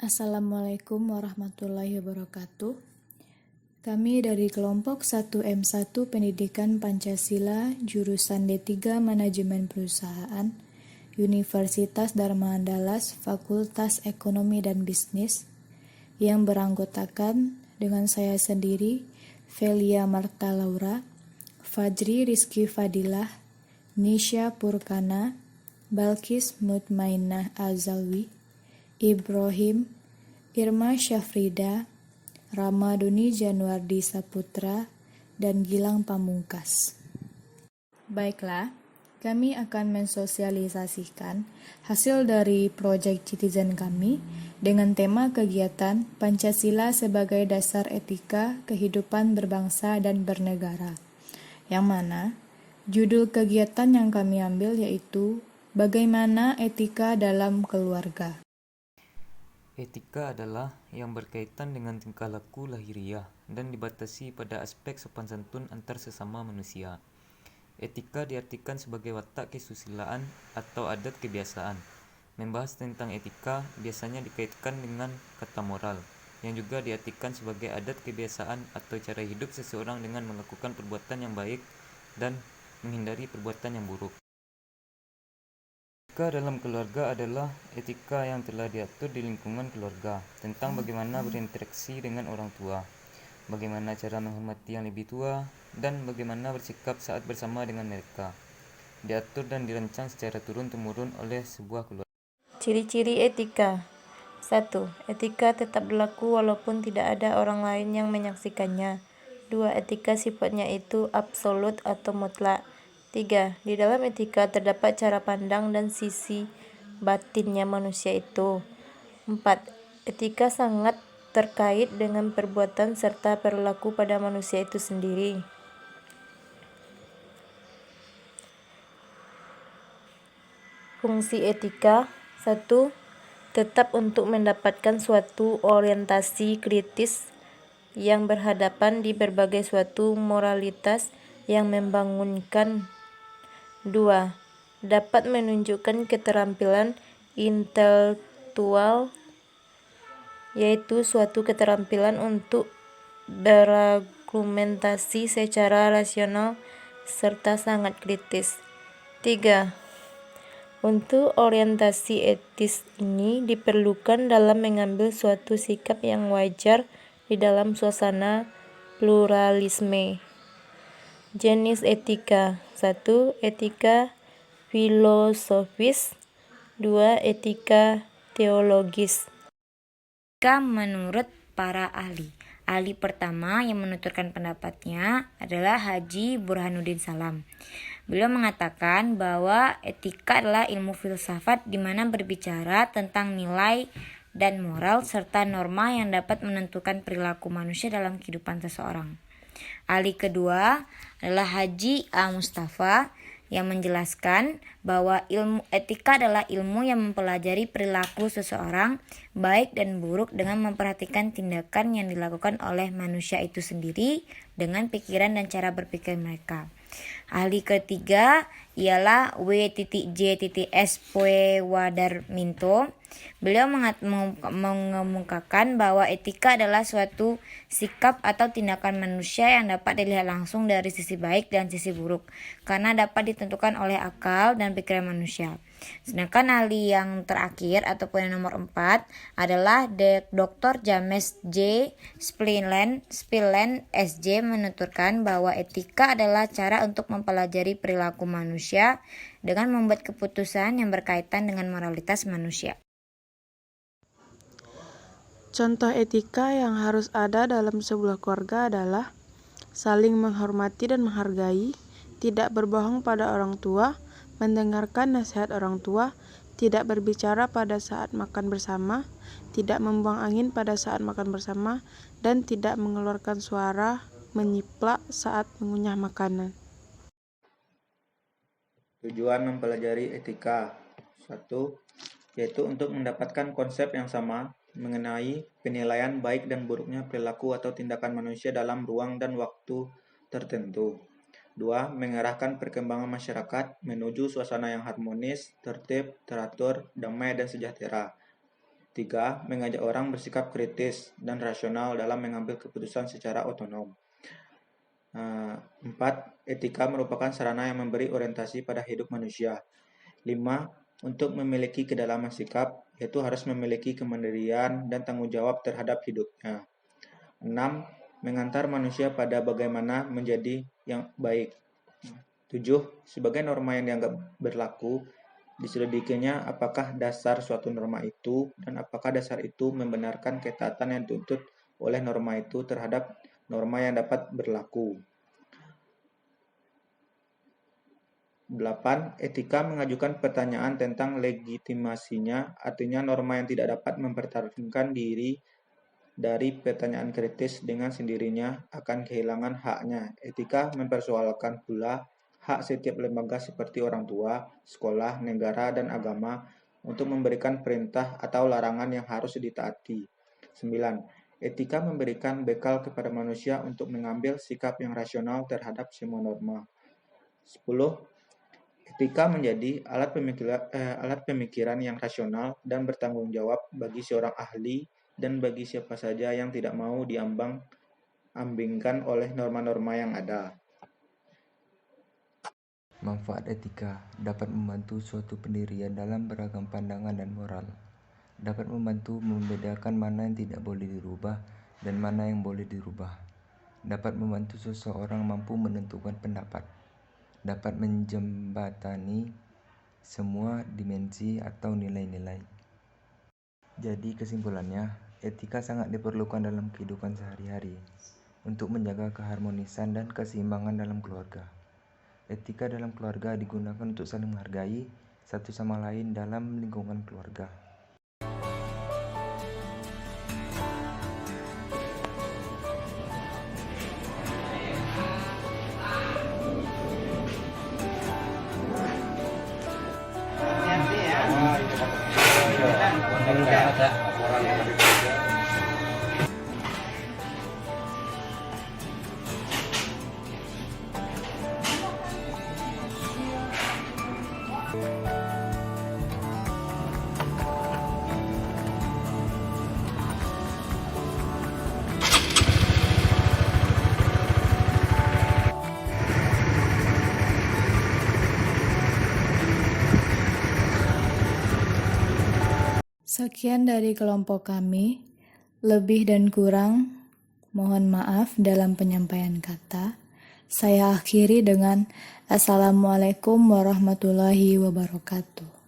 Assalamualaikum warahmatullahi wabarakatuh. Kami dari kelompok 1M1 Pendidikan Pancasila jurusan D3 Manajemen Perusahaan Universitas Dharma Andalas Fakultas Ekonomi dan Bisnis yang beranggotakan dengan saya sendiri, Velia Marta Laura, Fajri Rizky Fadilah, Nisha Purkana, Balkis Mutmainah Azalwi, Ibrahim, Irma Syafrida, Ramaduni Januardi Saputra, dan Gilang Pamungkas. Baiklah, kami akan mensosialisasikan hasil dari proyek Citizen kami dengan tema kegiatan Pancasila sebagai dasar etika kehidupan berbangsa dan bernegara, yang mana judul kegiatan yang kami ambil yaitu Bagaimana Etika dalam Keluarga. Etika adalah yang berkaitan dengan tingkah laku lahiriah dan dibatasi pada aspek sopan santun antar sesama manusia. Etika diartikan sebagai watak kesusilaan atau adat kebiasaan. Membahas tentang etika biasanya dikaitkan dengan kata moral, yang juga diartikan sebagai adat kebiasaan atau cara hidup seseorang dengan melakukan perbuatan yang baik dan menghindari perbuatan yang buruk. Etika dalam keluarga adalah etika yang telah diatur di lingkungan keluarga tentang bagaimana berinteraksi dengan orang tua, bagaimana cara menghormati yang lebih tua, dan bagaimana bersikap saat bersama dengan mereka. Diatur dan dirancang secara turun-temurun oleh sebuah keluarga. Ciri-ciri etika. 1. Etika tetap berlaku walaupun tidak ada orang lain yang menyaksikannya. 2. Etika sifatnya itu absolut atau mutlak. 3. Di dalam etika terdapat cara pandang dan sisi batinnya manusia itu. 4. Etika sangat terkait dengan perbuatan serta perilaku pada manusia itu sendiri. Fungsi etika. 1. Tetap untuk mendapatkan suatu orientasi kritis yang berhadapan di berbagai suatu moralitas yang membangunkan. 2. Dapat menunjukkan keterampilan intelektual, yaitu suatu keterampilan untuk berargumentasi secara rasional serta sangat kritis. 3. Untuk orientasi etis ini diperlukan dalam mengambil suatu sikap yang wajar di dalam suasana pluralisme. Jenis etika. 1. Etika filosofis. 2. Etika teologis. Etika menurut para ahli. Ahli pertama yang menuturkan pendapatnya adalah Haji Burhanuddin Salam. Beliau mengatakan bahwa etika adalah ilmu filsafat di mana berbicara tentang nilai dan moral serta norma yang dapat menentukan perilaku manusia dalam kehidupan seseorang. Ahli kedua adalah Haji A. Mustafa yang menjelaskan bahwa ilmu etika adalah ilmu yang mempelajari perilaku seseorang baik dan buruk dengan memperhatikan tindakan yang dilakukan oleh manusia itu sendiri dengan pikiran dan cara berpikir mereka. Ahli ketiga ialah W.J.S. Poewadarminto. Beliau mengemukakan bahwa etika adalah suatu sikap atau tindakan manusia yang dapat dilihat langsung dari sisi baik dan sisi buruk, karena dapat ditentukan oleh akal dan pikiran manusia. Sedangkan ahli yang terakhir ataupun yang nomor 4 adalah Dr. James J. Spillane SJ menuturkan bahwa etika adalah cara untuk mempelajari perilaku manusia dengan membuat keputusan yang berkaitan dengan moralitas manusia. Contoh etika yang harus ada dalam sebuah keluarga adalah saling menghormati dan menghargai, tidak berbohong pada orang tua, mendengarkan nasihat orang tua, tidak berbicara pada saat makan bersama, tidak membuang angin pada saat makan bersama, dan tidak mengeluarkan suara menyiplak saat mengunyah makanan. Tujuan mempelajari etika. 1. Yaitu untuk mendapatkan konsep yang sama mengenai penilaian baik dan buruknya perilaku atau tindakan manusia dalam ruang dan waktu tertentu. 2. Mengarahkan perkembangan masyarakat menuju suasana yang harmonis, tertib, teratur, damai, dan sejahtera. 3. Mengajak orang bersikap kritis dan rasional dalam mengambil keputusan secara otonom. 4. Etika merupakan sarana yang memberi orientasi pada hidup manusia. 5. Untuk memiliki kedalaman sikap, yaitu harus memiliki kemandirian dan tanggung jawab terhadap hidupnya. 6. Mengantar manusia pada bagaimana menjadi yang baik. 7. Sebagai norma yang dianggap berlaku, diselidikinya apakah dasar suatu norma itu dan apakah dasar itu membenarkan ketaatan yang dituntut oleh norma itu terhadap norma yang dapat berlaku. 8. Etika mengajukan pertanyaan tentang legitimasinya, artinya norma yang tidak dapat mempertaruhkan diri dari pertanyaan kritis dengan sendirinya akan kehilangan haknya. Etika mempersoalkan pula hak setiap lembaga seperti orang tua, sekolah, negara, dan agama untuk memberikan perintah atau larangan yang harus ditaati. 9. Etika memberikan bekal kepada manusia untuk mengambil sikap yang rasional terhadap semua norma. 10. Etika menjadi alat pemikiran yang rasional dan bertanggung jawab bagi seorang ahli dan bagi siapa saja yang tidak mau diambang-ambingkan oleh norma-norma yang ada. Manfaat etika dapat membantu suatu pendirian dalam beragam pandangan dan moral. Dapat membantu membedakan mana yang tidak boleh dirubah dan mana yang boleh dirubah. Dapat membantu seseorang mampu menentukan pendapat. Dapat menjembatani semua dimensi atau nilai-nilai. Jadi kesimpulannya, etika sangat diperlukan dalam kehidupan sehari-hari untuk menjaga keharmonisan dan keseimbangan dalam keluarga. Etika dalam keluarga digunakan untuk saling menghargai satu sama lain dalam lingkungan keluarga. Sekian dari kelompok kami. Lebih dan kurang, mohon maaf dalam penyampaian kata. Saya akhiri dengan Assalamualaikum warahmatullahi wabarakatuh.